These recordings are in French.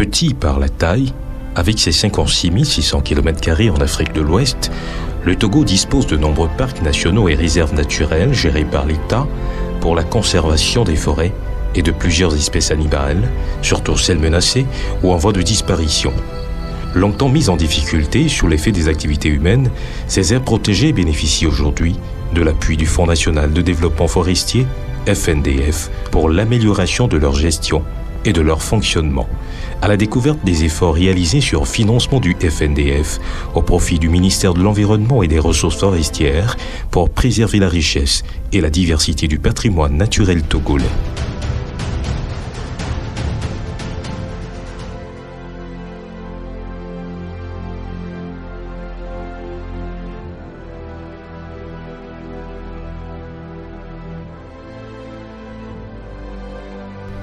Petit par la taille, avec ses 56 600 km² en Afrique de l'Ouest, le Togo dispose de nombreux parcs nationaux et réserves naturelles gérés par l'État pour la conservation des forêts et de plusieurs espèces animales, surtout celles menacées ou en voie de disparition. Longtemps mises en difficulté sous l'effet des activités humaines, ces aires protégées bénéficient aujourd'hui de l'appui du Fonds national de développement forestier, FNDF, pour l'amélioration de leur gestion et de leur fonctionnement, à la découverte des efforts réalisés sur financement du FNDF au profit du ministère de l'Environnement et des Ressources forestières pour préserver la richesse et la diversité du patrimoine naturel togolais.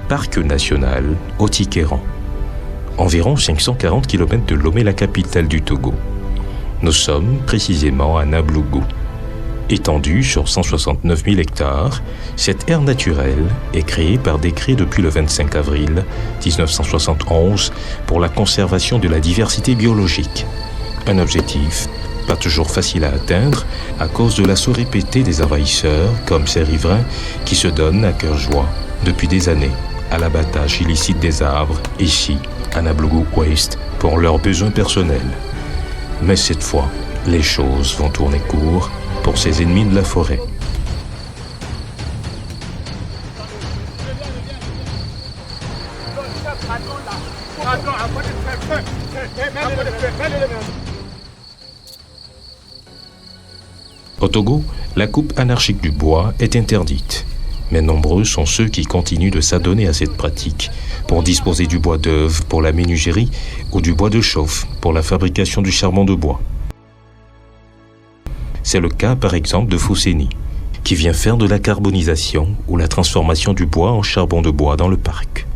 Parc national Haut-Ikéran. Environ 540 km de Lomé, la capitale du Togo. Nous sommes précisément à Nablougou. Étendue sur 169 000 hectares, cette aire naturelle est créée par décret depuis le 25 avril 1971 pour la conservation de la diversité biologique. Un objectif pas toujours facile à atteindre à cause de l'assaut répété des envahisseurs comme ces riverains qui se donnent à cœur joie depuis des années à l'abattage illicite des arbres, ici, à Nablougou Ouest, pour leurs besoins personnels. Mais cette fois, les choses vont tourner court pour ces ennemis de la forêt. Au Togo, la coupe anarchique du bois est interdite. Mais nombreux sont ceux qui continuent de s'adonner à cette pratique pour disposer du bois d'œuvre pour la ménugerie ou du bois de chauffe pour la fabrication du charbon de bois. C'est le cas par exemple de Fousseni, qui vient faire de la carbonisation ou la transformation du bois en charbon de bois dans le parc.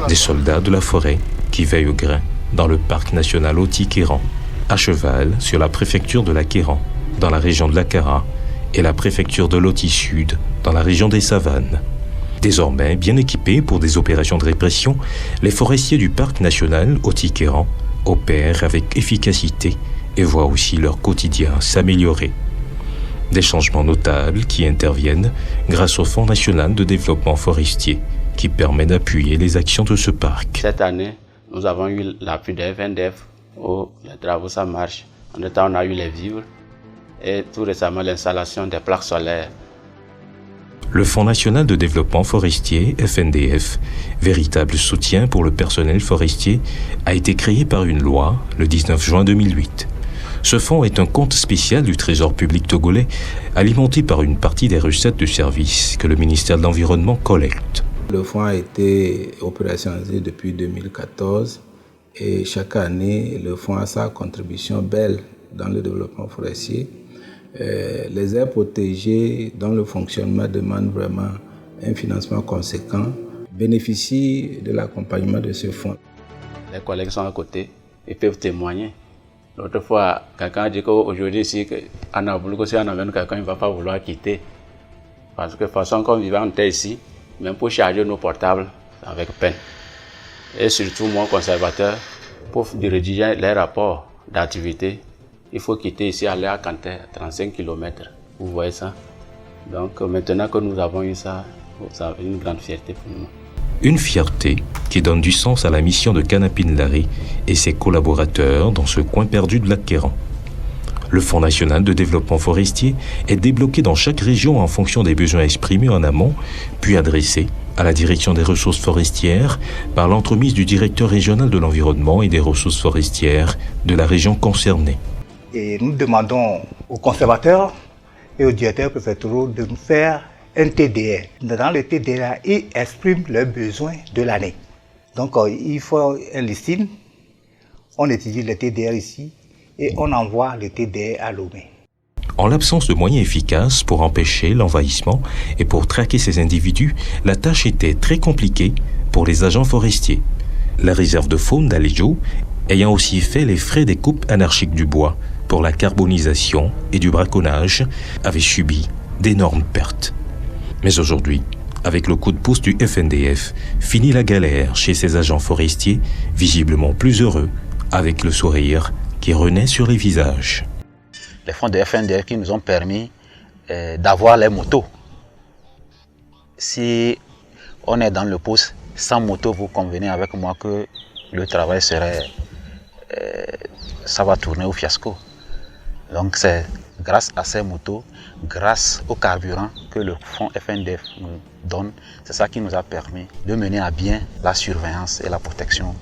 Des soldats de la forêt qui veillent au grain dans le parc national Haut-Ikéran, à cheval sur la préfecture de l'Akéran, dans la région de l'Akara, et la préfecture de Loti Sud, dans la région des Savanes. Désormais bien équipés pour des opérations de répression, les forestiers du parc national Haut-Ikéran opèrent avec efficacité et voient aussi leur quotidien s'améliorer. Des changements notables qui interviennent grâce au Fonds national de développement forestier, qui permet d'appuyer les actions de ce parc. Cette année, nous avons eu l'appui de FNDF où les travaux ça marche. En même temps, on a eu les vivres et tout récemment l'installation des plaques solaires. Le Fonds national de développement forestier, FNDF, véritable soutien pour le personnel forestier, a été créé par une loi le 19 juin 2008. Ce fonds est un compte spécial du Trésor public togolais, alimenté par une partie des recettes de services que le ministère de l'Environnement collecte. Le fonds a été opérationnalisé depuis 2014 et chaque année, le fonds a sa contribution belle dans le développement forestier. Les aires protégées dont le fonctionnement demande vraiment un financement conséquent bénéficient de l'accompagnement de ce fonds. Les collègues sont à côté, ils peuvent témoigner. L'autre fois, quelqu'un a dit qu'aujourd'hui, si on amène quelqu'un, il ne va pas vouloir quitter. Parce que de toute façon, comme vivant en terre ici, même pour charger nos portables, avec peine. Et surtout, moi, conservateur, pour rédiger les rapports d'activité, il faut quitter ici, aller à Kanté, 35 km. Vous voyez ça? Donc maintenant que nous avons eu ça, c'est une grande fierté pour nous. Une fierté qui donne du sens à la mission de Kanapin Larry et ses collaborateurs dans ce coin perdu de l'Akéran. Le Fonds national de développement forestier est débloqué dans chaque région en fonction des besoins exprimés en amont, puis adressé à la direction des ressources forestières par l'entremise du directeur régional de l'environnement et des ressources forestières de la région concernée. Et nous demandons aux conservateurs et aux directeurs préfectoraux de nous faire un TDR. Dans le TDR, ils expriment leurs besoins de l'année. Donc il faut un listing, on étudie le TDR ici et on envoie le TDR à Lomé. En l'absence de moyens efficaces pour empêcher l'envahissement et pour traquer ces individus, la tâche était très compliquée pour les agents forestiers. La réserve de faune d'Aléjo ayant aussi fait les frais des coupes anarchiques du bois pour la carbonisation et du braconnage, avait subi d'énormes pertes. Mais aujourd'hui, avec le coup de pouce du FNDF, finit la galère chez ces agents forestiers, visiblement plus heureux, avec le sourire qui renaît sur les visages. Les fonds de FNDF qui nous ont permis d'avoir les motos. Si on est dans le poste sans moto, vous convenez avec moi que le travail serait... ça va tourner au fiasco. Donc c'est grâce à ces motos, grâce au carburant que le fonds FNDF nous donne, c'est ça qui nous a permis de mener à bien la surveillance et la protection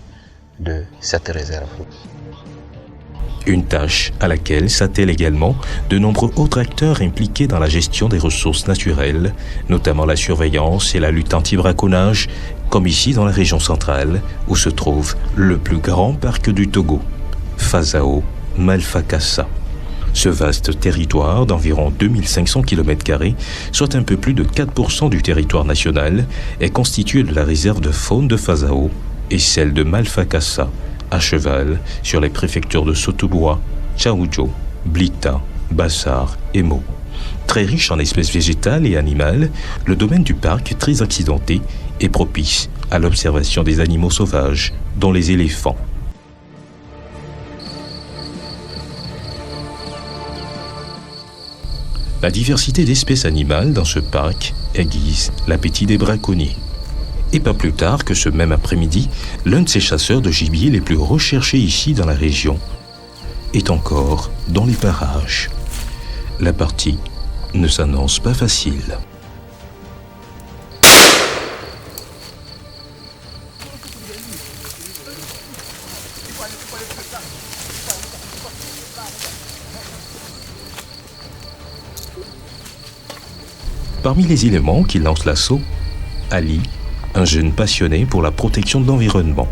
de cette réserve. Une tâche à laquelle s'attellent également de nombreux autres acteurs impliqués dans la gestion des ressources naturelles, notamment la surveillance et la lutte anti-braconnage, comme ici dans la région centrale, où se trouve le plus grand parc du Togo, Fazao Malfakassa. Ce vaste territoire d'environ 2500 km², soit un peu plus de 4% du territoire national, est constitué de la réserve de faune de Fazao et celle de Malfakassa, à cheval sur les préfectures de Sotobua, Tchaoudjo, Blita, Bassar et Mo. Très riche en espèces végétales et animales, le domaine du parc, très accidenté, est propice à l'observation des animaux sauvages, dont les éléphants. La diversité d'espèces animales dans ce parc aiguise l'appétit des braconniers. Et pas plus tard que ce même après-midi, l'un de ces chasseurs de gibier les plus recherchés ici dans la région est encore dans les parages. La partie ne s'annonce pas facile. Parmi les éléments qui lancent l'assaut, Ali, un jeune passionné pour la protection de l'environnement.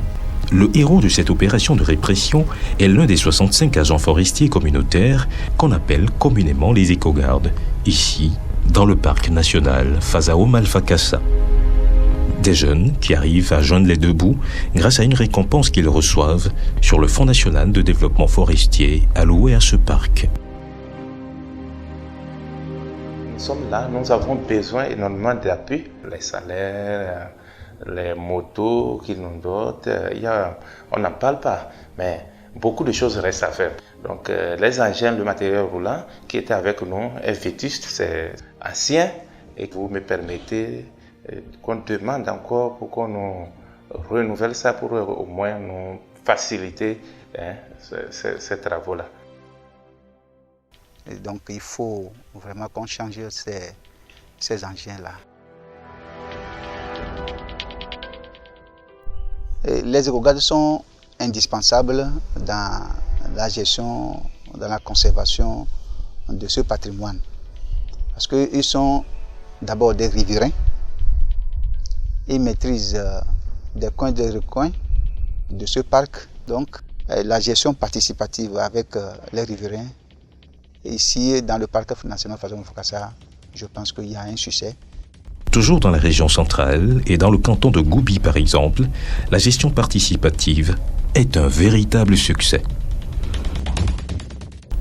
Le héros de cette opération de répression est l'un des 65 agents forestiers communautaires qu'on appelle communément les éco-gardes, ici, dans le parc national Fazao Malfakassa. Des jeunes qui arrivent à joindre les deux bouts grâce à une récompense qu'ils reçoivent sur le Fonds national de développement forestier alloué à ce parc. Nous sommes là, nous avons besoin énormément d'appui, les salaires, les motos qu'ils nous donnent, on n'en parle pas, mais beaucoup de choses restent à faire. Donc les engins, le matériel roulant qui était avec nous est vétuste, c'est ancien, et que vous me permettez qu'on demande encore pour qu'on nous renouvelle ça pour au moins nous faciliter ces travaux-là. Et donc il faut vraiment qu'on change ces engins-là. Les éco-gardes sont indispensables dans la gestion, dans la conservation de ce patrimoine. Parce qu'ils sont d'abord des riverains, ils maîtrisent des coins de recoins de ce parc. Donc la gestion participative avec les riverains, ici dans le parc national Fazao Malfakassa, je pense qu'il y a un succès. Toujours dans la région centrale et dans le canton de Goubi par exemple, la gestion participative est un véritable succès.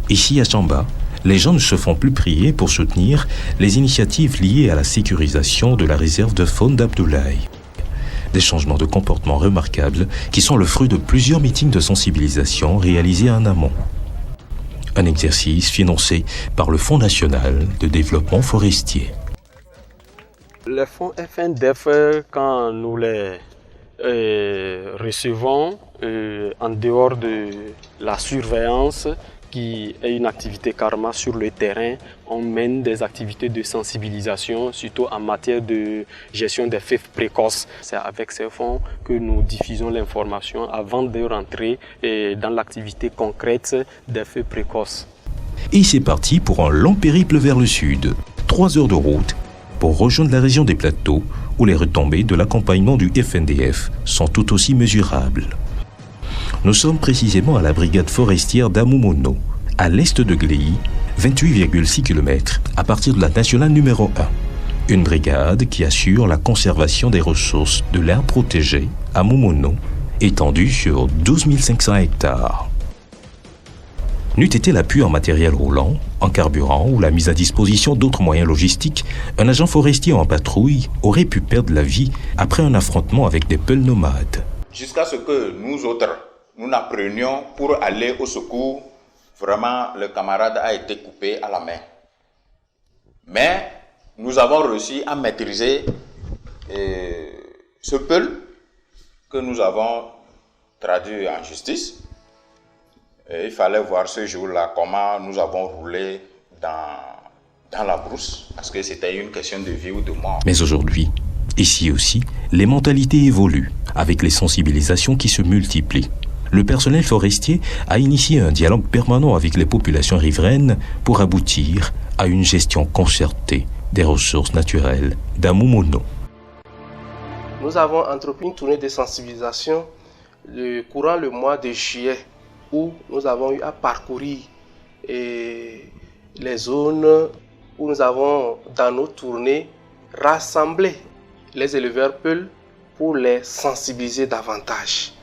Ici à Chamba, les gens ne se font plus prier pour soutenir les initiatives liées à la sécurisation de la réserve de faune d'Abdoulaye. Des changements de comportement remarquables qui sont le fruit de plusieurs meetings de sensibilisation réalisés en amont. Un exercice financé par le Fonds national de développement forestier. Les fonds FNDF, quand nous les recevons, en dehors de la surveillance, qui est une activité karma sur le terrain, on mène des activités de sensibilisation, surtout en matière de gestion des feux précoces. C'est avec ces fonds que nous diffusons l'information avant de rentrer dans l'activité concrète des feux précoces. Et c'est parti pour un long périple vers le sud. 3 heures de route pour rejoindre la région des plateaux où les retombées de l'accompagnement du FNDF sont tout aussi mesurables. Nous sommes précisément à la brigade forestière d'Amoumono, à l'est de Gléy, 28,6 km à partir de la nationale numéro 1. Une brigade qui assure la conservation des ressources de l'aire protégée à Moumono étendue sur 12 500 hectares. N'eût été l'appui en matériel roulant, en carburant ou la mise à disposition d'autres moyens logistiques, un agent forestier en patrouille aurait pu perdre la vie après un affrontement avec des peuls nomades. Jusqu'à ce que nous autres, nous n'apprenions pour aller au secours, vraiment le camarade a été coupé à la main. Mais nous avons réussi à maîtriser ce peul que nous avons traduit en justice. Et il fallait voir ce jour-là comment nous avons roulé dans la brousse, parce que c'était une question de vie ou de mort. Mais aujourd'hui, ici aussi, les mentalités évoluent, avec les sensibilisations qui se multiplient. Le personnel forestier a initié un dialogue permanent avec les populations riveraines pour aboutir à une gestion concertée des ressources naturelles d'Amoumono. Nous avons entrepris une tournée de sensibilisation courant le mois de juillet, où nous avons eu à parcourir les zones où nous avons, dans nos tournées, rassemblé les éleveurs peuls pour les sensibiliser davantage.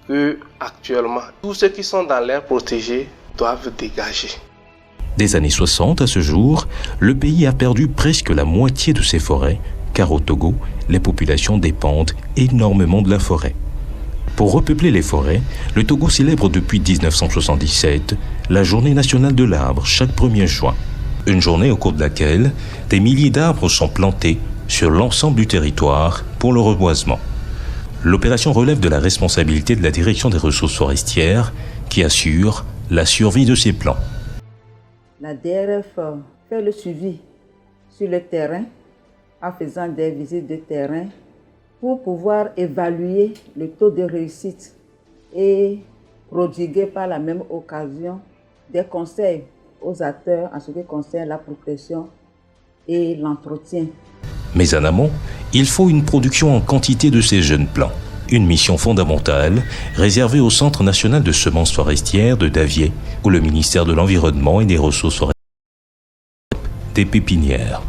Que actuellement, tous ceux qui sont dans l'aire protégée doivent dégager. Des années 60 à ce jour, le pays a perdu presque la moitié de ses forêts, car au Togo, les populations dépendent énormément de la forêt. Pour repeupler les forêts, le Togo célèbre depuis 1977 la Journée nationale de l'arbre chaque 1er juin. Une journée au cours de laquelle des milliers d'arbres sont plantés sur l'ensemble du territoire pour le reboisement. L'opération relève de la responsabilité de la Direction des ressources forestières qui assure la survie de ces plants. La DRF fait le suivi sur le terrain en faisant des visites de terrain pour pouvoir évaluer le taux de réussite et prodiguer par la même occasion des conseils aux acteurs en ce qui concerne la protection et l'entretien. Mais en amont, il faut une production en quantité de ces jeunes plants. Une mission fondamentale réservée au Centre national de semences forestières de Davier, où le ministère de l'Environnement et des Ressources forestières des pépinières.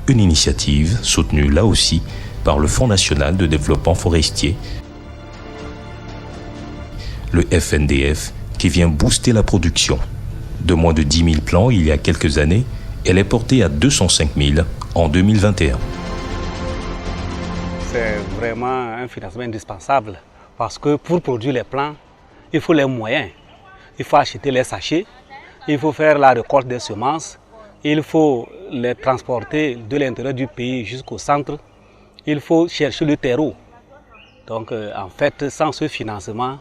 Une initiative soutenue là aussi par le Fonds national de développement forestier, le FNDF, qui vient booster la production. De moins de 10 000 plants il y a quelques années, elle est portée à 205 000 en 2021. C'est vraiment un financement indispensable parce que pour produire les plants, il faut les moyens. Il faut acheter les sachets, il faut faire la récolte des semences, il faut les transporter de l'intérieur du pays jusqu'au centre. Il faut chercher le terreau. Donc, en fait, sans ce financement,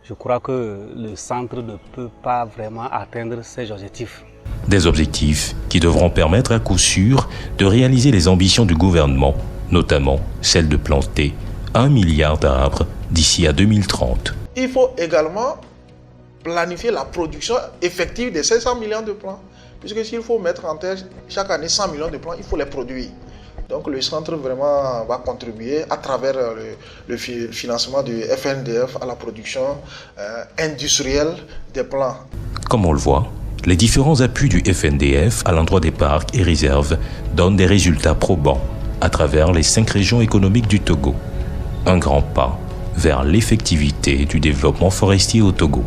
je crois que le centre ne peut pas vraiment atteindre ses objectifs. Des objectifs qui devront permettre à coup sûr de réaliser les ambitions du gouvernement, notamment celle de planter 1 milliard d'arbres d'ici à 2030. Il faut également planifier la production effective de ces 100 millions de plants. Puisque s'il faut mettre en terre chaque année 100 millions de plants, il faut les produire. Donc le centre vraiment va contribuer à travers le financement du FNDF à la production industrielle des plants. Comme on le voit, les différents appuis du FNDF à l'endroit des parcs et réserves donnent des résultats probants à travers les 5 régions économiques du Togo. Un grand pas vers l'effectivité du développement forestier au Togo.